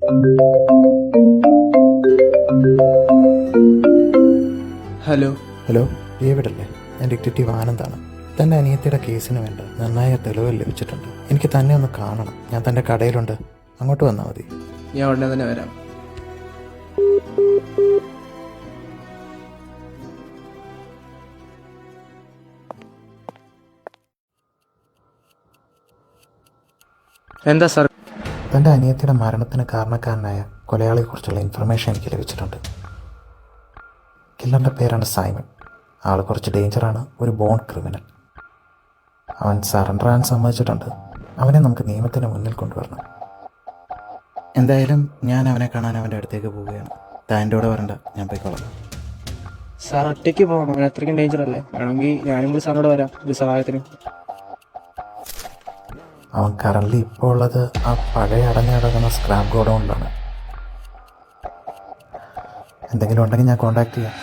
Hello. Hello, ഡേവിഡല്ലേ? ഞാൻ detective ആനന്ദാണ്. തൻ്റെ അനിയത്തിയുടെ കേസിന് വേണ്ട നന്നായ തെളിവുകൾ ലഭിച്ചിട്ടുണ്ട്. എനിക്ക് തന്നെ ഒന്ന് കാണണം. ഞാൻ തൻ്റെ കടയിലുണ്ട്, അങ്ങോട്ട് വന്നാൽ മതി. ഞാൻ ഉടനെ തന്നെ വരാം. എന്താ സാർ? തൻ്റെ അനിയത്തിയുടെ മരണത്തിന് കാരണക്കാരനായ കൊലയാളിയെക്കുറിച്ചുള്ള ഇൻഫർമേഷൻ എനിക്ക് ലഭിച്ചിട്ടുണ്ട്. കില്ലറിൻ്റെ പേരാണ് സൈമൺ. ആൾ കുറച്ച് ഡേഞ്ചറാണ്, ഒരു ബോൺ ക്രിമിനൽ. അവൻ സറണ്ടർ ആകാൻ സമ്മതിച്ചിട്ടുണ്ട്. അവനെ നമുക്ക് നിയമത്തിന് മുന്നിൽ കൊണ്ടുവരണം. എന്തായാലും ഞാൻ അവനെ കാണാൻ അവൻ്റെ അടുത്തേക്ക് പോവുകയാണ്. താൻ്റെ കൂടെ വരണ്ട, ഞാൻ പോയിക്കോളാം. സാർ ഒറ്റയ്ക്ക് പോകണം, അവൻ അത്രയ്ക്കും ഡേഞ്ചർ അല്ലേ? വേണമെങ്കിൽ ഞാനും കൂടി സാറിനോട് വരാം ഒരു സഹായത്തിന്. അവൻ കറൻലി ഇപ്പോൾ ഉള്ളത് ആ പഴയ അടഞ്ഞടങ്ങുന്ന സ്ക്രാപ്പ് ഗോഡൗണിലാണ്. എന്തെങ്കിലും ഉണ്ടെങ്കിൽ ഞാൻ കോൺടാക്ട് ചെയ്യാം.